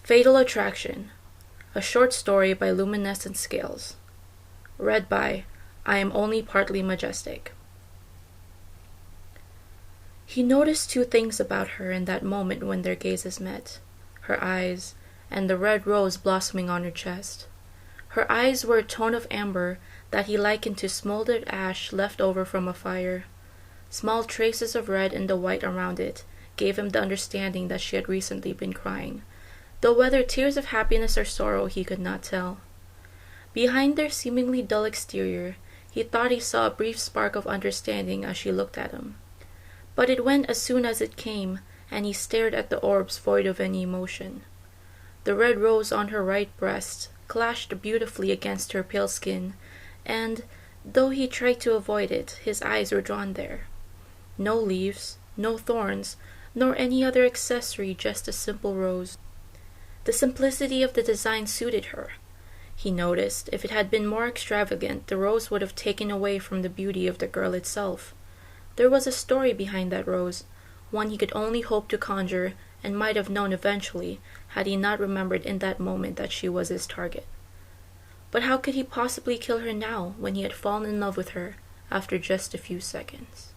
Fatal Attraction, a short story by LuminescentScales. Read by I Am Only Partly Majestic. He noticed two things about her in that moment when their gazes met, her eyes and the red rose blossoming on her chest. Her eyes were a tone of amber that he likened to smoldered ash left over from a fire. Small traces of red in the white around it gave him the understanding that she had recently been crying, though whether tears of happiness or sorrow he could not tell. Behind their seemingly dull exterior, he thought he saw a brief spark of understanding as she looked at him. But it went as soon as it came, and he stared at the orbs void of any emotion. The red rose on her right breast clashed beautifully against her pale skin, and, though he tried to avoid it, his eyes were drawn there. No leaves, no thorns, nor any other accessory, just a simple rose. The simplicity of the design suited her. He noticed, if it had been more extravagant, the rose would have taken away from the beauty of the girl itself. There was a story behind that rose, one he could only hope to conjure, and might have known eventually, had he not remembered in that moment that she was his target. But how could he possibly kill her now, when he had fallen in love with her, after just a few seconds?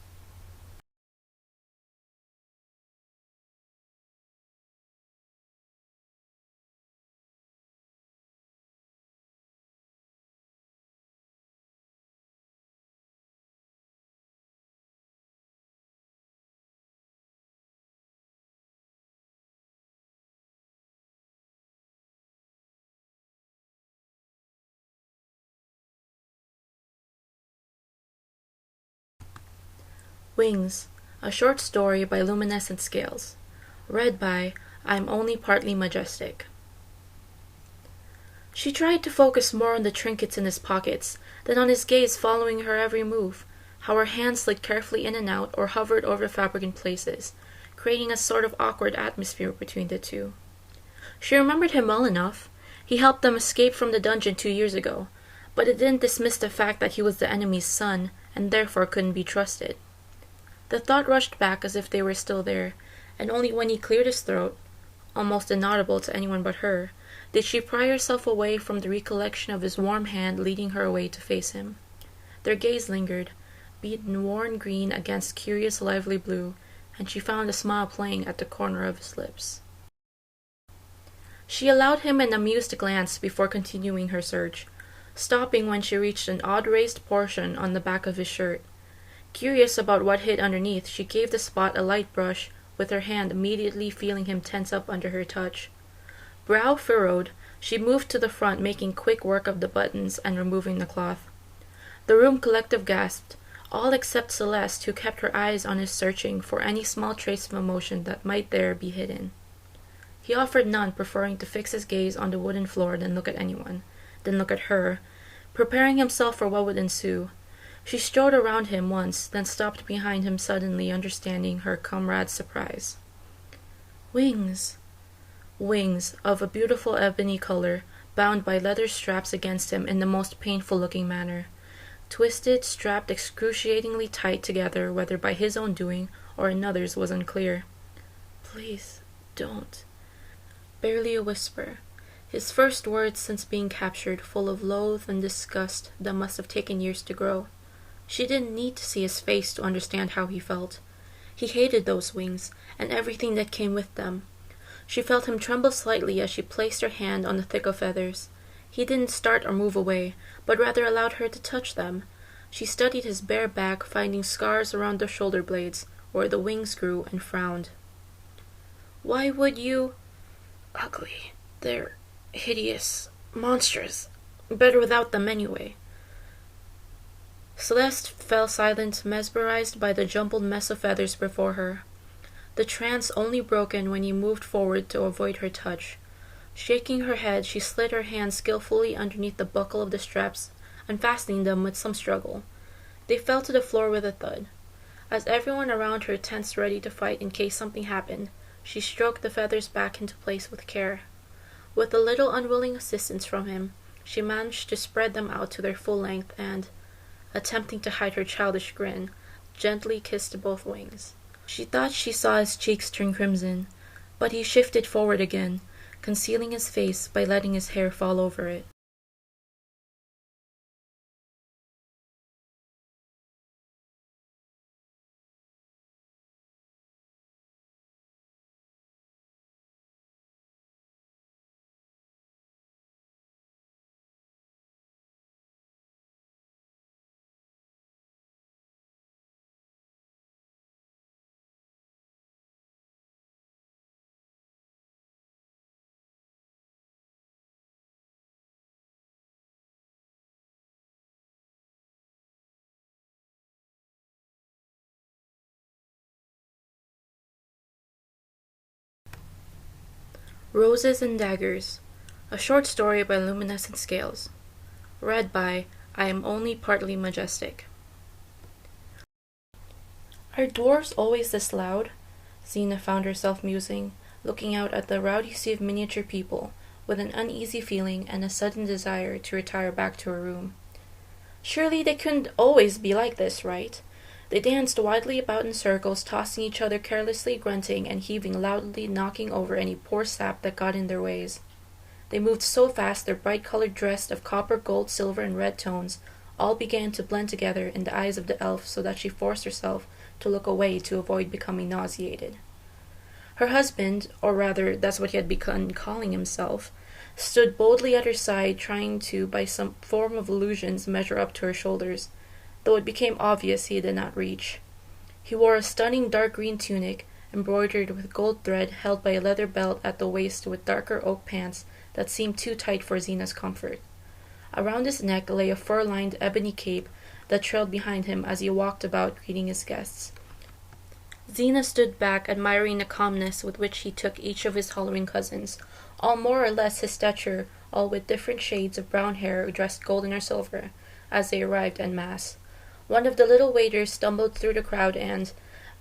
Wings, a short story by LuminescentScales. Read by I'm Only Partly Majestic. She tried to focus more on the trinkets in his pockets than on his gaze following her every move, how her hands slid carefully in and out or hovered over the fabric in places, creating a sort of awkward atmosphere between the two. She remembered him well enough. He helped them escape from the dungeon 2 years ago, but it didn't dismiss the fact that he was the enemy's son and therefore couldn't be trusted. The thought rushed back as if they were still there, and only when he cleared his throat, almost inaudible to anyone but her, did she pry herself away from the recollection of his warm hand leading her away to face him. Their gaze lingered, beaten worn green against curious lively blue, and she found a smile playing at the corner of his lips. She allowed him an amused glance before continuing her search, stopping when she reached an odd raised portion on the back of his shirt. Curious about what hid underneath, she gave the spot a light brush, with her hand immediately feeling him tense up under her touch. Brow furrowed, she moved to the front, making quick work of the buttons and removing the cloth. The room collective gasped, all except Celeste, who kept her eyes on his, searching for any small trace of emotion that might there be hidden. He offered none, preferring to fix his gaze on the wooden floor than look at anyone, then look at her, preparing himself for what would ensue. She strode around him once, then stopped behind him, suddenly understanding her comrade's surprise. Wings! Wings, of a beautiful ebony color, bound by leather straps against him in the most painful-looking manner. Twisted, strapped excruciatingly tight together, whether by his own doing or another's was unclear. Please, don't. Barely a whisper. His first words since being captured, full of loathe and disgust that must have taken years to grow. She didn't need to see his face to understand how he felt. He hated those wings, and everything that came with them. She felt him tremble slightly as she placed her hand on the thick of feathers. He didn't start or move away, but rather allowed her to touch them. She studied his bare back, finding scars around the shoulder blades, where the wings grew, and frowned. Why would you? Ugly. They're hideous. Monstrous. Better without them anyway. Celeste fell silent, mesmerized by the jumbled mess of feathers before her, the trance only broken when he moved forward to avoid her touch. Shaking her head, she slid her hand skillfully underneath the buckle of the straps, unfastening them with some struggle. They fell to the floor with a thud. As everyone around her tensed ready to fight in case something happened, she stroked the feathers back into place with care. With a little unwilling assistance from him, she managed to spread them out to their full length and, attempting to hide her childish grin, gently kissed both wings. She thought she saw his cheeks turn crimson, but he shifted forward again, concealing his face by letting his hair fall over it. Roses and Daggers, a short story by LuminescentScales. Read by I Am Only Partly Majestic. Are dwarves always this loud? Xena found herself musing, looking out at the rowdy sea of miniature people, with an uneasy feeling and a sudden desire to retire back to her room. Surely they couldn't always be like this, right? They danced wildly about in circles, tossing each other carelessly, grunting and heaving loudly, knocking over any poor sap that got in their ways. They moved so fast their bright-colored dress of copper, gold, silver, and red tones all began to blend together in the eyes of the elf so that she forced herself to look away to avoid becoming nauseated. Her husband, or rather that's what he had begun calling himself, stood boldly at her side, trying to, by some form of illusions, measure up to her shoulders, though it became obvious he did not reach. He wore a stunning dark green tunic, embroidered with gold thread, held by a leather belt at the waist with darker oak pants that seemed too tight for Xena's comfort. Around his neck lay a fur-lined ebony cape that trailed behind him as he walked about greeting his guests. Xena stood back, admiring the calmness with which he took each of his Halloween cousins, all more or less his stature, all with different shades of brown hair dressed golden or silver, as they arrived en masse. One of the little waiters stumbled through the crowd and,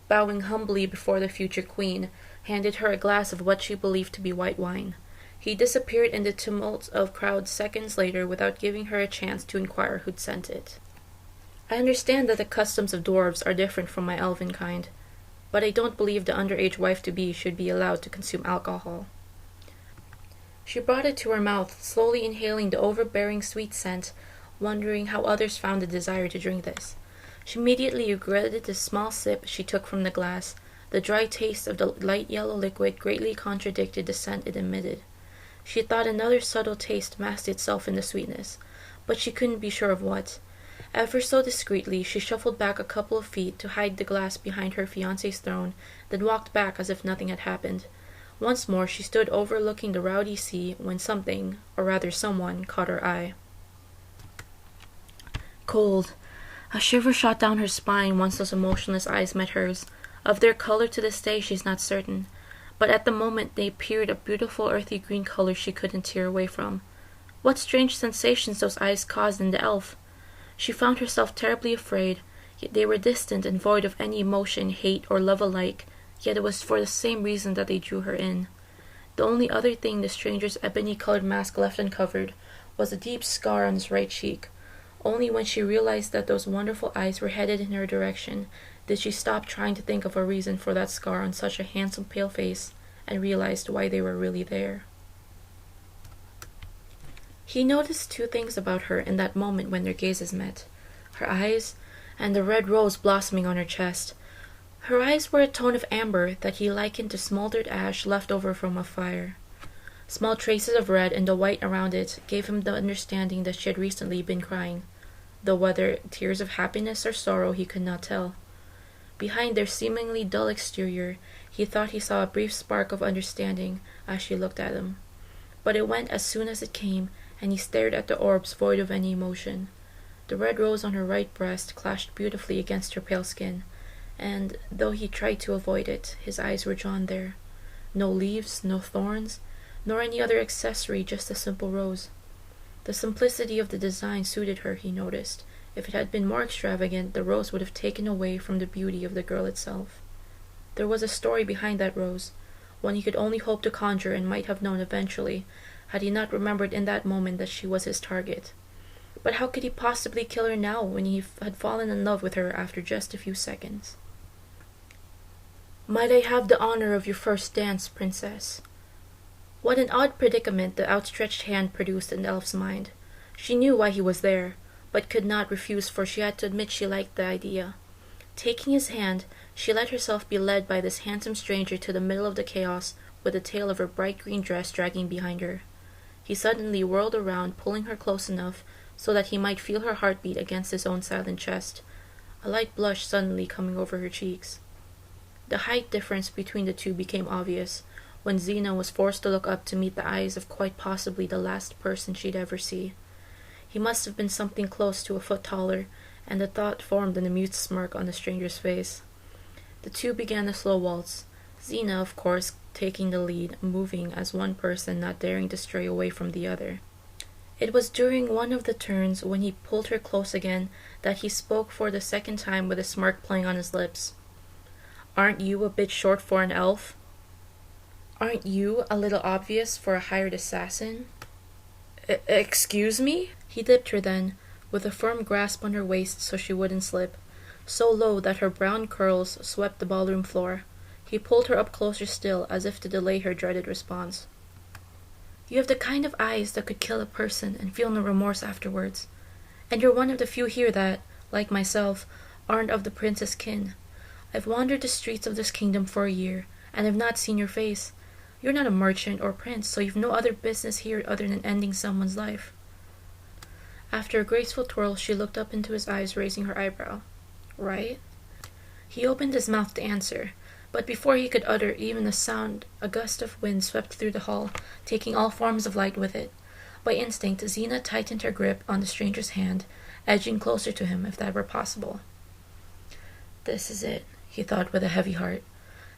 bowing humbly before the future queen, handed her a glass of what she believed to be white wine. He disappeared in the tumult of crowd seconds later without giving her a chance to inquire who'd sent it. I understand that the customs of dwarves are different from my elven kind, but I don't believe the underage wife-to-be should be allowed to consume alcohol. She brought it to her mouth, slowly inhaling the overbearing sweet scent, wondering how others found the desire to drink this. She immediately regretted the small sip she took from the glass. The dry taste of the light yellow liquid greatly contradicted the scent it emitted. She thought another subtle taste masked itself in the sweetness, but she couldn't be sure of what. Ever so discreetly, she shuffled back a couple of feet to hide the glass behind her fiancé's throne, then walked back as if nothing had happened. Once more she stood overlooking the rowdy sea when something, or rather someone, caught her eye. Cold. A shiver shot down her spine once those emotionless eyes met hers. Of their color to this day she's not certain, but at the moment they appeared a beautiful earthy green color she couldn't tear away from. What strange sensations those eyes caused in the elf! She found herself terribly afraid, yet they were distant and void of any emotion, hate, or love alike, yet it was for the same reason that they drew her in. The only other thing the stranger's ebony-colored mask left uncovered was a deep scar on his right cheek. Only when she realized that those wonderful eyes were headed in her direction did she stop trying to think of a reason for that scar on such a handsome pale face, and realized why they were really there. He noticed two things about her in that moment when their gazes met: her eyes, and the red rose blossoming on her chest. Her eyes were a tone of amber that he likened to smoldered ash left over from a fire. Small traces of red and the white around it gave him the understanding that she had recently been crying, though whether tears of happiness or sorrow he could not tell. Behind their seemingly dull exterior, he thought he saw a brief spark of understanding as she looked at him. But it went as soon as it came, and he stared at the orbs void of any emotion. The red rose on her right breast clashed beautifully against her pale skin, and, though he tried to avoid it, his eyes were drawn there. No leaves, no thorns, nor any other accessory, just a simple rose. The simplicity of the design suited her, he noticed. If it had been more extravagant, the rose would have taken away from the beauty of the girl itself. There was a story behind that rose, one he could only hope to conjure and might have known eventually, had he not remembered in that moment that she was his target. But how could he possibly kill her now when he had fallen in love with her after just a few seconds? "Might I have the honor of your first dance, princess?" What an odd predicament the outstretched hand produced in the elf's mind. She knew why he was there, but could not refuse, for she had to admit she liked the idea. Taking his hand, she let herself be led by this handsome stranger to the middle of the chaos, with the tail of her bright green dress dragging behind her. He suddenly whirled around, pulling her close enough so that he might feel her heartbeat against his own silent chest, a light blush suddenly coming over her cheeks. The height difference between the two became obvious when Xena was forced to look up to meet the eyes of quite possibly the last person she'd ever see. He must have been something close to a foot taller, and the thought formed an amused smirk on the stranger's face. The two began a slow waltz, Xena, of course, taking the lead, moving as one person, not daring to stray away from the other. It was during one of the turns, when he pulled her close again, that he spoke for the second time with a smirk playing on his lips. "Aren't you a bit short for an elf? Aren't you a little obvious for a hired assassin?" Excuse me?" He dipped her then, with a firm grasp on her waist so she wouldn't slip, so low that her brown curls swept the ballroom floor. He pulled her up closer still, as if to delay her dreaded response. "You have the kind of eyes that could kill a person and feel no remorse afterwards. And you're one of the few here that, like myself, aren't of the prince's kin. I've wandered the streets of this kingdom for a year, and have not seen your face. You're not a merchant or prince, so you've no other business here other than ending someone's life." After a graceful twirl, she looked up into his eyes, raising her eyebrow. "Right?" He opened his mouth to answer, but before he could utter even a sound, a gust of wind swept through the hall, taking all forms of light with it. By instinct, Xena tightened her grip on the stranger's hand, edging closer to him if that were possible. "This is it," he thought with a heavy heart.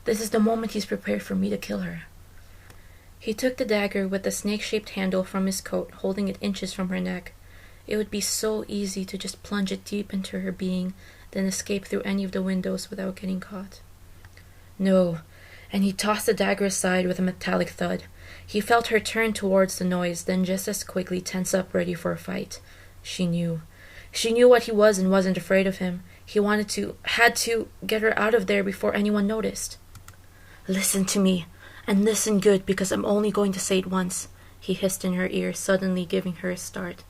"This is the moment he's prepared for me to kill her." He took the dagger with the snake-shaped handle from his coat, holding it inches from her neck. It would be so easy to just plunge it deep into her being, then escape through any of the windows without getting caught. No, and he tossed the dagger aside with a metallic thud. He felt her turn towards the noise, then just as quickly tense up ready for a fight. She knew. She knew what he was and wasn't afraid of him. He had to, get her out of there before anyone noticed. "Listen to me, and listen good, because I'm only going to say it once," he hissed in her ear, suddenly giving her a start.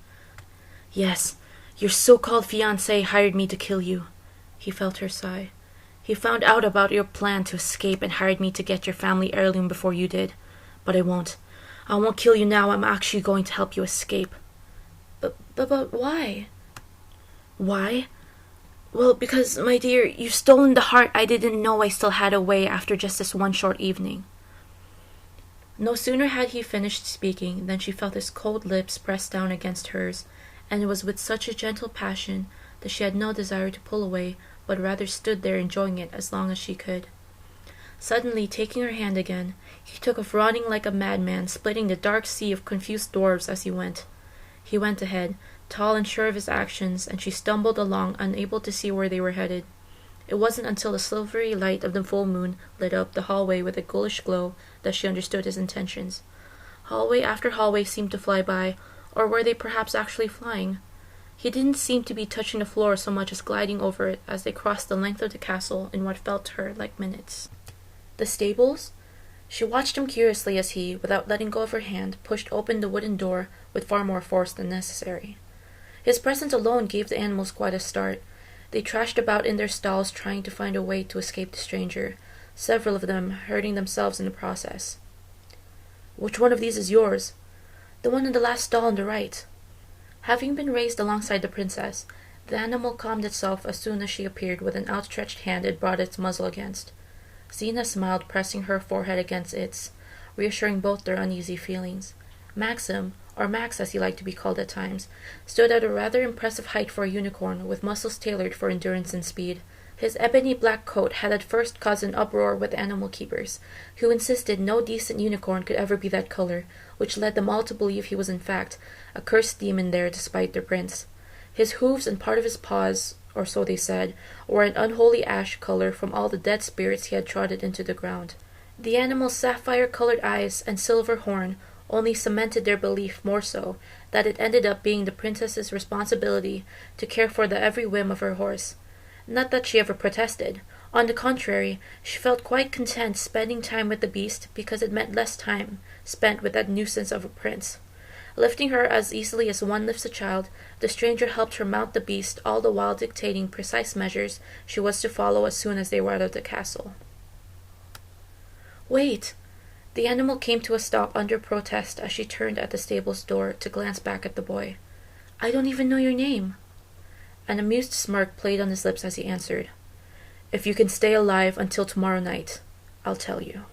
"Yes, your so-called fiancé hired me to kill you." He felt her sigh. "He found out about your plan to escape and hired me to get your family heirloom before you did. But I won't. I won't kill you now. I'm actually going to help you escape." But why?" "Why? Well, because, my dear, you've stolen the heart I didn't know I still had away after just this one short evening." No sooner had he finished speaking than she felt his cold lips pressed down against hers, and it was with such a gentle passion that she had no desire to pull away, but rather stood there enjoying it as long as she could. Suddenly, taking her hand again, he took off running like a madman, splitting the dark sea of confused dwarves as he went. He went ahead, tall and sure of his actions, and she stumbled along, unable to see where they were headed. It wasn't until the silvery light of the full moon lit up the hallway with a ghoulish glow that she understood his intentions. Hallway after hallway seemed to fly by, or were they perhaps actually flying? He didn't seem to be touching the floor so much as gliding over it as they crossed the length of the castle in what felt to her like minutes. The stables? She watched him curiously as he, without letting go of her hand, pushed open the wooden door with far more force than necessary. His presence alone gave the animals quite a start. They trashed about in their stalls trying to find a way to escape the stranger, several of them hurting themselves in the process. "Which one of these is yours?" "The one in the last stall on the right." Having been raised alongside the princess, the animal calmed itself as soon as she appeared with an outstretched hand it brought its muzzle against. Xena smiled, pressing her forehead against its, reassuring both their uneasy feelings. Maxim, or Max as he liked to be called at times, stood at a rather impressive height for a unicorn, with muscles tailored for endurance and speed. His ebony black coat had at first caused an uproar with animal keepers, who insisted no decent unicorn could ever be that color, which led them all to believe he was in fact a cursed demon there to spite their prince. His hooves and part of his paws, or so they said, were an unholy ash color from all the dead spirits he had trodden into the ground. The animal's sapphire-colored eyes and silver horn only cemented their belief more so that it ended up being the princess's responsibility to care for the every whim of her horse. Not that she ever protested, On the contrary, she felt quite content spending time with the beast because it meant less time spent with that nuisance of a prince. Lifting her as easily as one lifts a child, the stranger helped her mount the beast, all the while dictating precise measures she was to follow as soon as they were out of the castle. "Wait!" The animal came to a stop under protest as she turned at the stable's door to glance back at the boy. "I don't even know your name." An amused smirk played on his lips as he answered, "If you can stay alive until tomorrow night, I'll tell you."